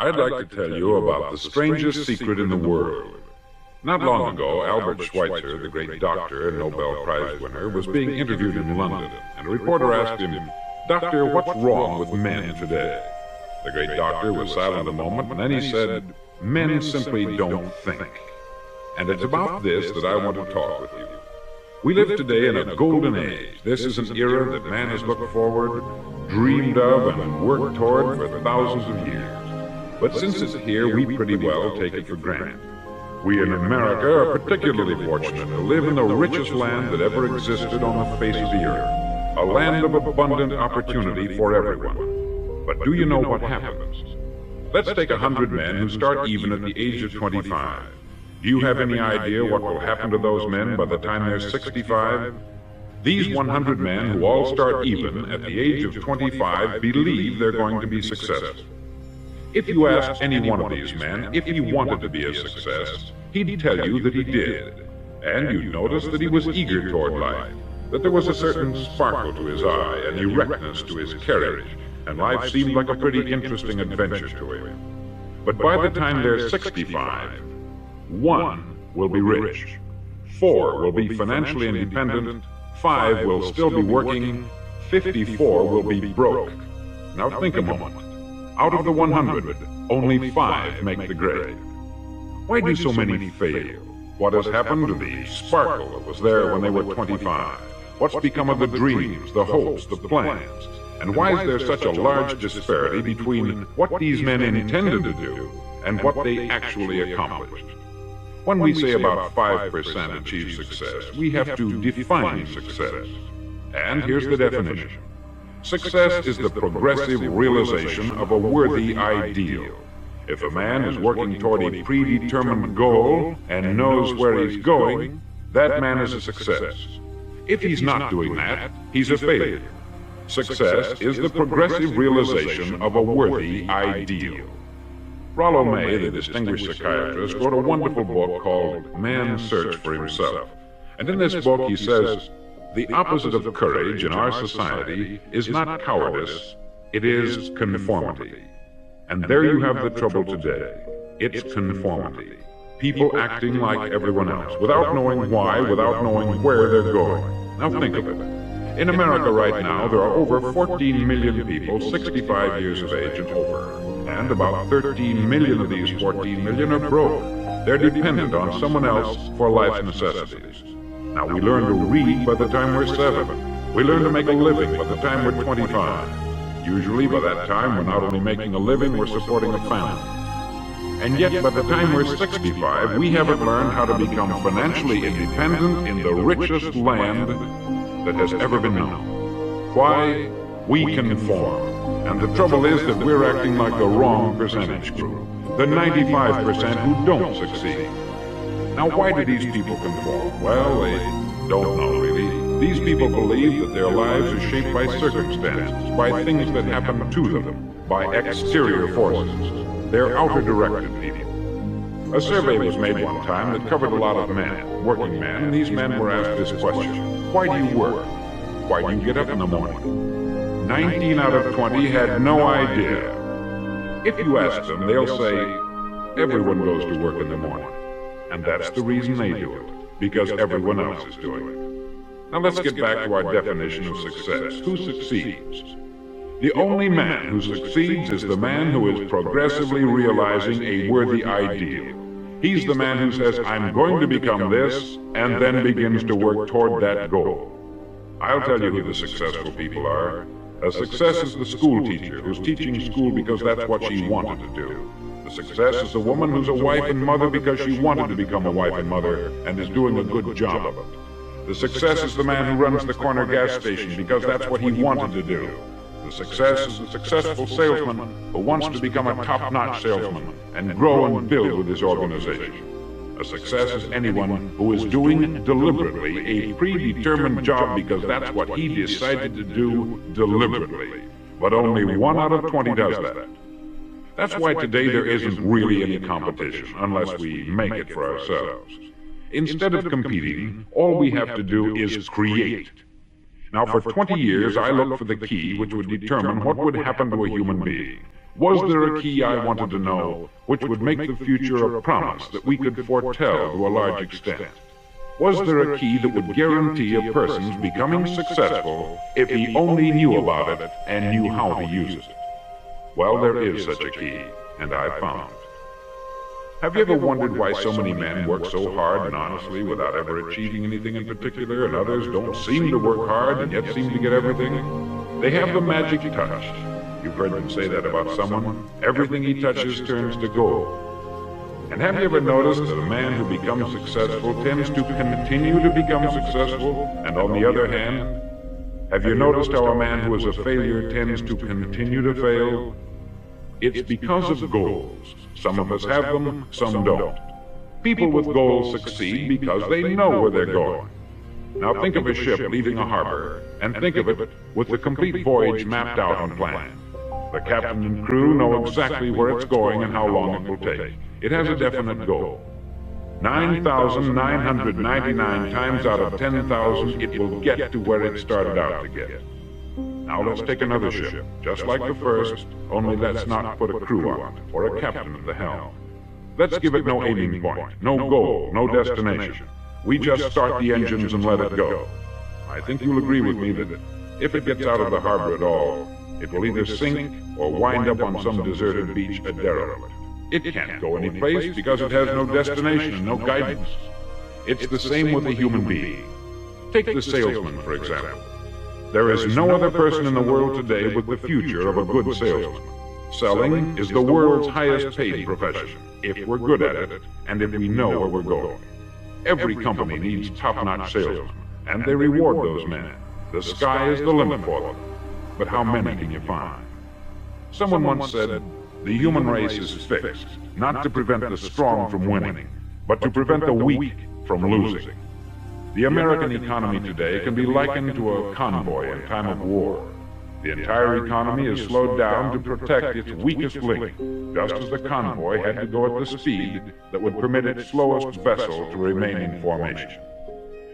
I'd like to tell you about the strangest secret in the world. Not long ago, Albert Schweitzer, the great doctor and Nobel Prize winner, was being interviewed in London, and a reporter asked him, "Doctor, what's wrong with men today?" The great doctor was silent a moment, and then he said, "Men simply don't think." And it's about this that I want to talk with you. We live today in a golden age. This is an era that man has looked forward, dreamed of, and worked toward for thousands of years. But since it's here, we pretty well take it for granted. We in America are particularly fortunate to live in the richest land that ever existed on the face of the earth, a land of abundant opportunity for everyone. But do you know what happens? Let's take 100 men who start even at the age of 25. Do you have any idea what will happen to those men by the time they're 65? These 100 men who all start even at the age of 25 believe they're going to be successful. If you asked any one of these men if he wanted to be a success, he'd tell you that he did. And you'd notice that he was eager toward life, that there was a certain sparkle to his eye, an erectness to his carriage, and life seemed like a pretty interesting adventure to him. But by the time they're 65, 1 will be rich, 4 will be financially independent, 5 will still be working, 54 will be broke. Now think a moment. Out of the 100, only 5 make the grade. Why do so many fail? What has happened to the sparkle that was there when they were 25? What's become of the dreams, the hopes, the plans? And why is there such a large disparity between what these men intended to do and what they actually accomplished? When we say about 5% achieve success, we have to define success. And here's the definition. Success is the progressive realization of a worthy ideal. If a man is working toward a predetermined goal and knows where he's going, that man is a success. If he's not doing that, he's a failure. Success is the progressive realization of a worthy ideal. Rollo May, the distinguished psychiatrist, wrote a wonderful book called Man's Search for Himself. And in this book he says, the opposite of courage in our society is not cowardice, it is conformity. And there you have the trouble today. It's conformity. People acting like everyone else, without knowing why, without knowing where they're going. Now think of it. In America right now, there are over 14 million people 65 years of age and over. And about 13 million of these 14 million are broke. They're dependent on someone else for life's necessities. Now, we learn to read by the time we're 7. We learn to make a living by the time we're 25. Usually, by that time, we're not only making a living, we're supporting a family. And yet, by the time we're 65, we haven't learned how to become financially independent in the richest land that has ever been known. Why? We conform. And the trouble is that we're acting like the wrong percentage group, the 95% who don't succeed. Now, why do these people conform? Well, they don't know, really. These people believe that their lives are shaped by circumstances, by things that happen to them, by exterior forces. They're outer-directed people. A survey was made one time that covered a lot of men, working men, and these men were asked this question: why do you work? Why do you get up in the morning? 19 out of 20 had no idea. If you ask them, they'll say, everyone goes to work in the morning. And that's the reason they do it, because everyone else is doing it. Now let's get back to our definition of success. Who succeeds? The only man who succeeds is the man who is progressively realizing a worthy ideal. He's the man who says, I'm going to become this, and then begins to work toward that goal. I'll tell you who the successful people are. A success is the school teacher who's teaching school because that's what she wanted to do. The success is the woman who's a wife and mother because she wanted to become a wife and mother and is doing a good job of it. The success is the man who runs the corner gas station because that's what he wanted to do. The success is the successful salesman who wants to become a top-notch salesman and grow and build with his organization. A success is anyone who is doing deliberately a predetermined job because that's what he decided to do deliberately. But only 1 out of 20 does that. That's why today there isn't really any competition unless we make it for ourselves. Instead of competing, all we have to do is create. Now, for 20 years, I looked for the key which would determine what would happen to a human being. Was there a key, I wanted to know, which would make the future a promise that we could foretell to a large extent? Was there a key that would guarantee a person's becoming successful if he only knew about it and knew how to use it? Well, there is such a key, and I found it. Have you ever wondered why so many men work so hard and honestly without ever achieving anything in particular, and others don't seem to work hard and yet seem to get everything? They have the magic touch. You've heard them say that about someone. Everything he touches turns to gold. And have you ever noticed that a man who becomes successful tends to continue to become successful? And on the other hand, have you noticed how a man who is a failure tends to continue to fail? It's because of goals. Some of us have them, some don't. People with goals succeed because they know where they're going. Now think of a ship leaving a harbor, and think of it with the complete voyage mapped out and planned. The captain and crew know exactly where it's going and how long it will take. It has a definite goal. 9,999 times out of 10,000, it will get to where it started out to get. Now let's take another ship, just like the first, only let's not put a crew on it, or a captain at the helm. Let's give it no aiming point, no goal, no destination. We just start the engines and let it go. I think you'll agree with me that if it gets out of the harbor at all, it will either sink or wind up on some deserted beach a derelict. It can't go any place because it has no destination and no guidance. It's the same with a human being. Take the salesman, for example. There is no other person in the world today with the future of a good salesman. Selling is the world's highest paid profession, if we're good at it, and if we know where we're going. Every company needs top-notch salesmen, and they reward those men. The sky is the limit for them. But how many can you find? Someone once said, the human race is fixed, not to prevent the strong from winning, but to prevent the weak from losing. The American economy today can be likened to a convoy in time of war. The entire economy is slowed down to protect its weakest link, just as the convoy had to go at the speed that would permit its slowest vessel to remain in formation.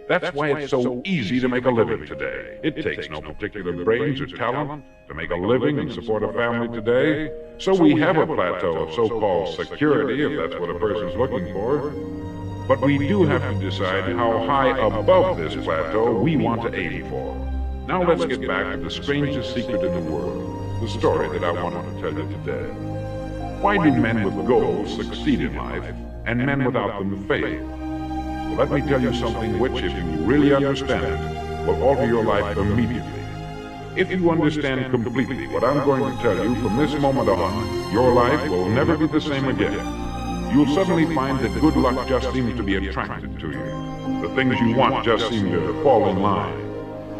That's why it's so easy to make a living today. It takes no particular brains or talent to make a living and support a family today. So we have a plateau of so-called security, if that's what a person's looking for. But we do have to decide how high above this plateau we want to aim for. Now let's get back to the strangest secret in the world, the story that I wanted to tell you today. Why do men with goals succeed in life, and men without them fail? Well, let me tell you something which, if you really understand it, will alter your life immediately. If you understand completely what I'm going to tell you from this moment on, your life will never be the same again. You'll suddenly find that good luck just seems to be attracted to you. The things you want just seem to fall in line.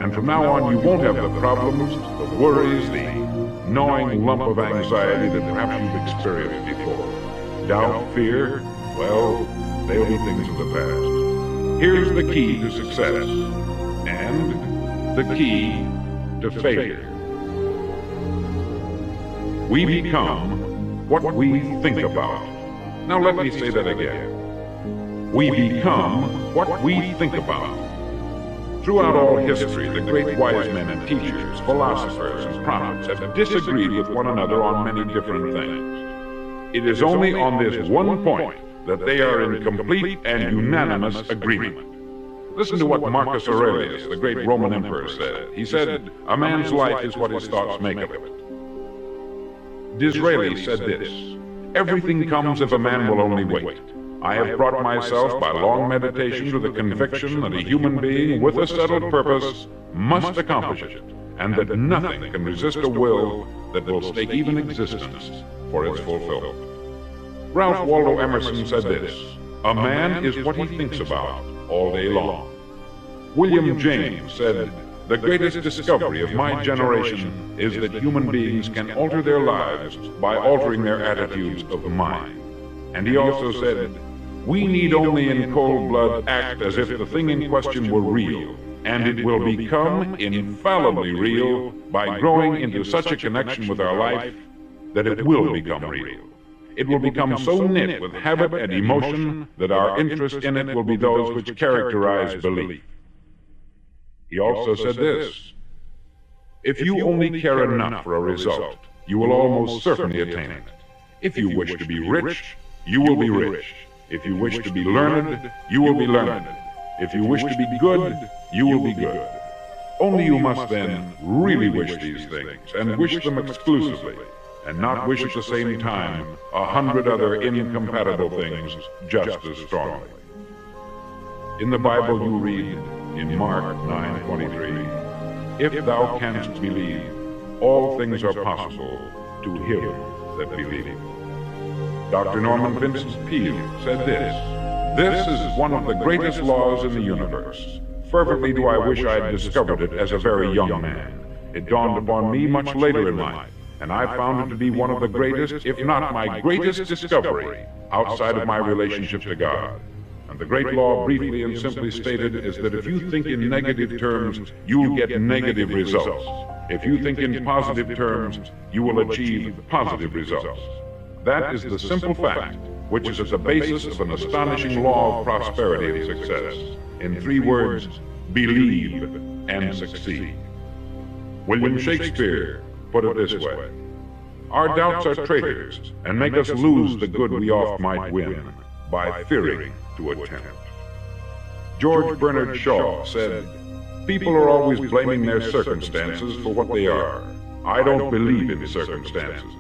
And from now on, you won't have the problems, the worries, the gnawing lump of anxiety that perhaps you've experienced before. Doubt, fear, well, they'll be things of the past. Here's the key to success, and the key to failure. We become what we think about. Now let me say that again. We become what we think about. Throughout all history, the great wise men and teachers, philosophers and prophets have disagreed with one another on many different things. It is only on this one point that they are in complete and unanimous agreement. Listen to what Marcus Aurelius, the great Roman emperor, said. He said, "A man's life is what his thoughts make of it." Disraeli said this, "Everything comes if a man will only wait. I have brought myself by long meditation to the conviction that a human being with a settled purpose must accomplish it, and that nothing can resist a will that will stake even existence for its fulfillment." Ralph Waldo Emerson said this, "A man is what he thinks about all day long." William James said, "The greatest discovery of my generation is that human beings can alter their lives by altering their attitudes of mind." And he also said, "We need only in cold blood act as if the thing in question were real, and it will become infallibly real by growing into such a connection with our life that it will become real. It will become so knit with habit and emotion that our interest in it will be those which characterize belief." He also said this, "If you only care enough for a result, you will almost certainly attain it. If you wish to be rich, you will be rich. If you wish to be learned, you will be learned. If you wish to be good, you will be good. Only you must then really wish these things, and wish them exclusively, and not wish at the same time 100 other incompatible things just as strongly. In the Bible you read, in Mark 9:23, "If thou canst believe, all things are possible to him that believeth." Dr. Norman Vincent Peale said this, "This is one of the greatest laws in the universe. Fervently do I wish I had discovered it as a very young man. It dawned upon me much later in life, and I found it to be one of the greatest, if not my greatest discovery, outside of my relationship to God. And the great law, briefly and simply stated, is that if you think in negative terms, you'll get negative results. If you think in positive terms, you will achieve positive results. That is the simple fact, which is at the basis of an astonishing law of prosperity and success. In 3 words, believe and succeed." William Shakespeare put it this way, "Our doubts are traitors, and make us lose the good we oft might win, by fearing to attempt." George Bernard Shaw said, "People are always blaming their circumstances for what they are. I don't believe in circumstances.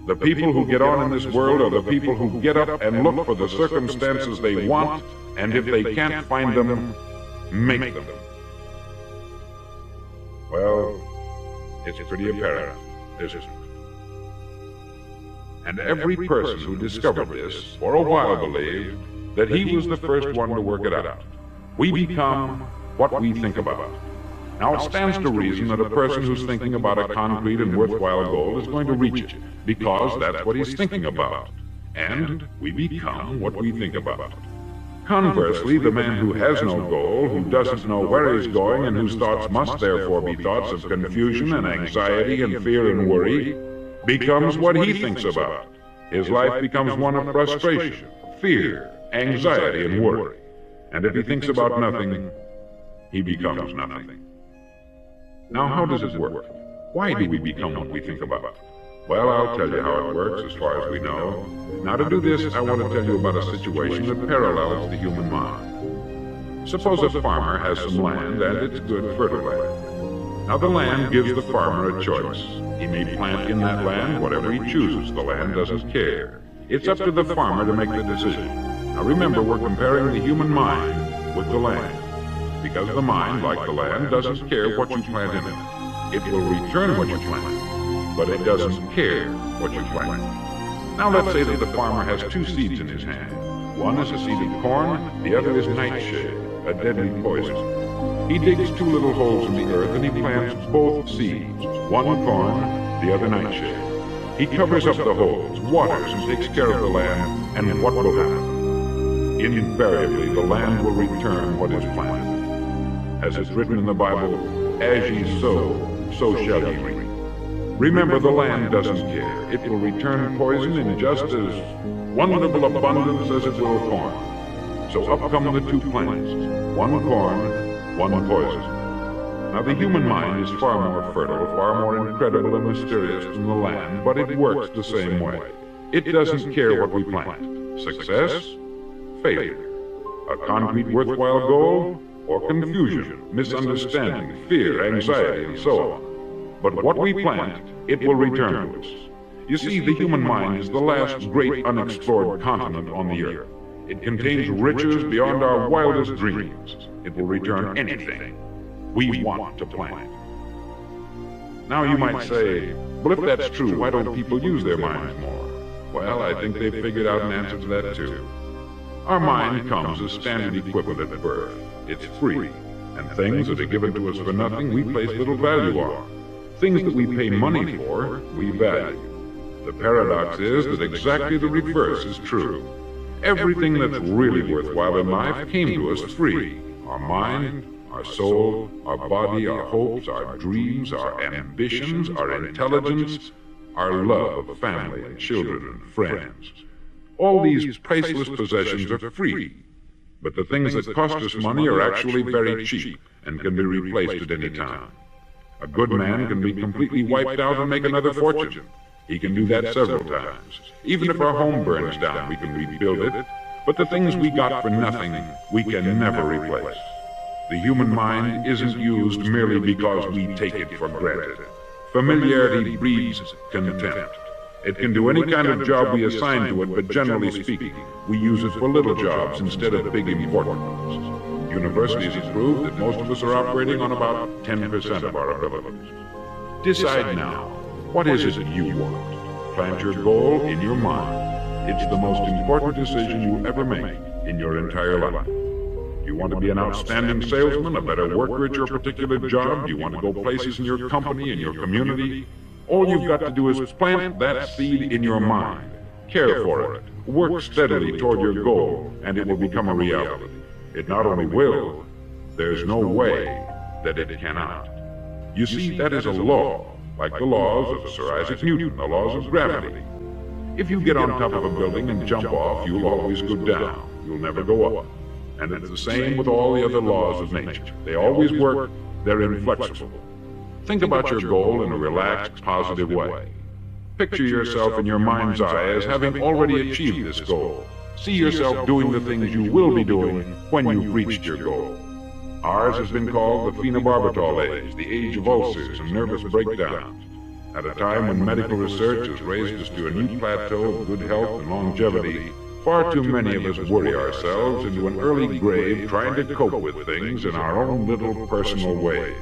The people who get on in this world are the people who get up and look for the circumstances they want, and if they can't find them, make them." Well, it's pretty apparent, isn't it? And every person who discovered this for a while believed that he was the first one to work it out. We become what we think about. Now it stands to reason that a person who's thinking about a concrete and worthwhile goal is going to reach it, because that's what he's thinking about. And we become what we think about. Conversely, the man who has no goal, who doesn't know where he's going, and whose thoughts must therefore be thoughts of confusion and anxiety and fear and worry, becomes what he thinks about. His life becomes one of frustration, fear, anxiety, and worry. And if he thinks about nothing, he becomes nothing. Now, how does it work? Why do we become what we think about? Well, I'll tell you how it works as far as we know. Now, to do this, I want to tell you about a situation that parallels the human mind. Suppose a farmer has some land, and it's good fertile land. Now, the land gives the farmer a choice. He may plant in that land whatever he chooses. The land doesn't care. It's up to the farmer to make the decision. Now, remember, we're comparing the human mind with the land, because the mind, like the land, doesn't care what you plant in it. It will return what you plant, but it doesn't care what you plant. Now let's say that the farmer has 2 seeds in his hand. One is a seed of corn, the other is nightshade, a deadly poison. He digs 2 little holes in the earth and he plants both seeds, one corn, the other nightshade. He covers up the holes, waters, and takes care of the land, and what will happen? Invariably, the land will return what is planted. As it's written in the Bible, "As ye sow, so shall ye reap." Remember, the land doesn't care. It will return poison in just as wonderful abundance as it will corn. So up come the 2 plants, one corn, one poison. Now the human mind is far more fertile, far more incredible and mysterious than the land, but it works the same way. It doesn't care what we plant. Success, failure. A concrete worthwhile goal, or confusion, misunderstanding, fear, anxiety, and so on. But what we plant, it will return to us. You see, the human mind is the last great unexplored continent on the earth. It contains riches beyond our wildest dreams. It will return anything we want to plant. Now you might say, well, if that's true, why don't people use their minds more? Well, I think they've figured out an answer to that too. Our mind comes as standard equipment at birth. It's free, and things that are given to us for nothing, we place little value on. Things that we pay money for, we value. The paradox is that exactly the reverse is true. Everything that's really worthwhile in life came to us free. Our mind, our soul, our body, our hopes, our dreams, our ambitions, our intelligence, our love of family and children and friends. All these priceless possessions are free. But the things that cost us money are actually very cheap and can be replaced at any time. A good man can be completely wiped out and make another fortune. He can do that several times. Even if our home burns down, we can rebuild it. But the things we got for nothing, we can never replace. The human mind isn't used merely because we take it for granted. Familiarity breeds contempt. It can do any kind of job we assign to it, but generally speaking, we use it for little jobs instead of big important ones. Universities have proved that most of us are operating on about 10% of our abilities. Decide now, what is it you want? Plant your goal in your mind. It's the most important decision you ever make in your entire life. Do you want to be an outstanding salesman, a better worker at your particular job? Do you want to go places in your company, in your community? All you've got to do is plant that seed in your mind. Care for it. Work steadily toward your goal, and it will become a reality. It not only will, there's no way that it cannot. You see, that is a law, like the laws of Sir Isaac Newton, the laws of gravity. If you get on top of a building and jump off, you'll always go down. You'll never go up. And it's the same with all the other laws of nature. They always work. They're inflexible. Think about your goal in a relaxed, positive way. Picture yourself in your mind's eye as having already achieved this goal. See yourself doing the things you will be doing when you've reached your goal. Ours has been called the phenobarbital age, the age of ulcers and nervous breakdowns. At a time when medical research has raised us to a new plateau of good health and longevity, far too many of us worry ourselves into an early grave trying to cope with things in our own little personal ways,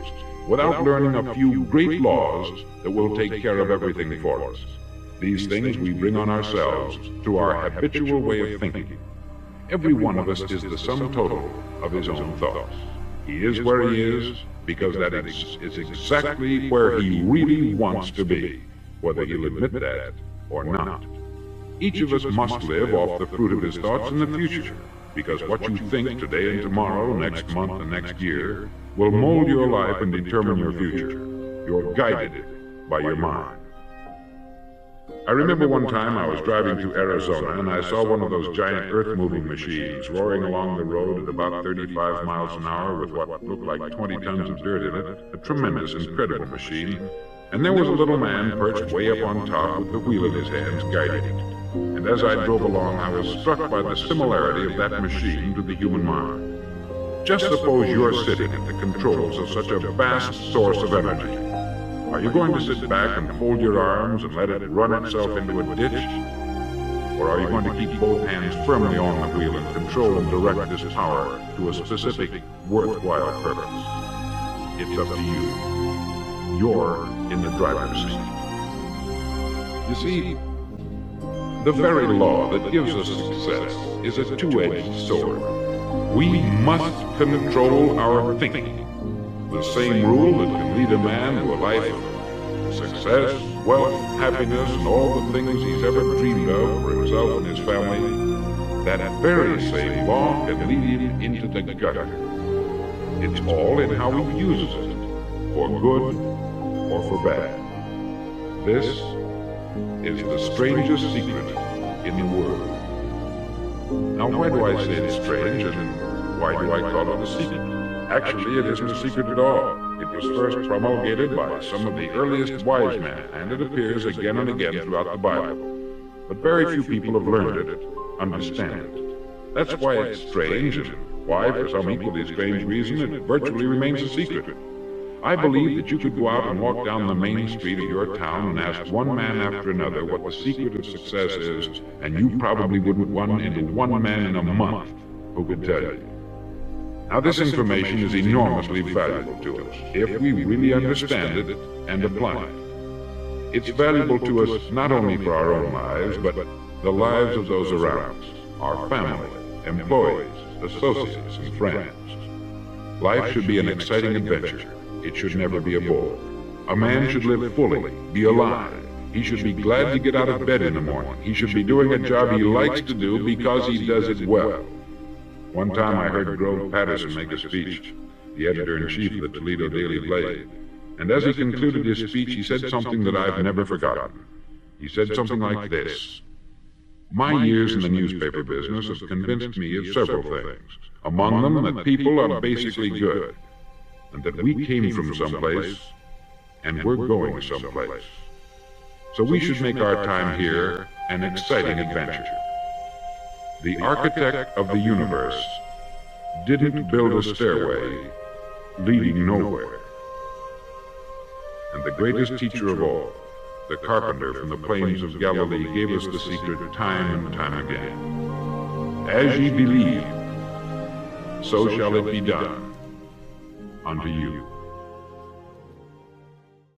without learning a few great laws that will take care of everything for us. These things we bring on ourselves through our habitual way of thinking. Every one of us is the sum total of his own thoughts. He is where he is because that is exactly where he really wants to be, whether he'll admit that or not. Each of us must live off the fruit of his thoughts in the future, because what you think today and tomorrow, next month and next year, will mold your life and determine your future. You're guided by your mind. I remember one time I was driving to Arizona and I saw one of those giant earth-moving machines roaring along the road at about 35 miles an hour with what looked like 20 tons of dirt in it, a tremendous, incredible machine. And there was a little man perched way up on top with the wheel in his hands, guiding it. And as I drove along, I was struck by the similarity of that machine to the human mind. Just suppose you're sitting at the controls of such a vast source of energy. Are you going to sit back and fold your arms and let it run itself into a ditch? Or are you going to keep both hands firmly on the wheel and control and direct this power to a specific, worthwhile purpose? It's up to you. You're in the driver's seat. You see, the very law that gives us success is a two-edged sword. We must control our thinking. The same rule that can lead a man to a life of success, wealth, happiness, and all the things he's ever dreamed of for himself and his family, that very same law can lead him into the gutter. It's all in how he uses it, for good or for bad. This is the strangest secret in the world. Now, why do I say it's strange, and why do I call it a secret? Actually, it isn't a secret at all. It was first promulgated by some of the earliest wise men, and it appears again and again throughout the Bible. But very few people have learned it, understand it. That's why it's strange, and why, for some equally strange reason, it virtually remains a secret. I believe that you could go out and walk down the main street of your town and ask one man after another what the secret of success is, and you probably wouldn't run into one man in a month who could tell you. Now, this information is enormously valuable to us, if we really understand it and apply it. It's valuable to us not only for our own lives, but the lives of those around us, our family, employees, associates, and friends. Life should be an exciting adventure. It should never be a bore. A man should live fully, be alive. He should be glad to get out of bed in the morning. He should be doing a job he likes to do because he does it well. One time I heard Grove Patterson make a speech, the editor-in-chief of the Toledo Daily Blade, and as he concluded his speech, he said something that I've never forgotten. He said something like this: "My years in the newspaper business have convinced me of several things, among them that people are basically good, and that we came from someplace and we're going someplace. So we should make our time here an exciting adventure. The architect of the universe didn't build a stairway leading nowhere. And the greatest teacher of all, the carpenter from the plains of Galilee, gave us the secret time and time again. As ye believe, so shall it be done unto you.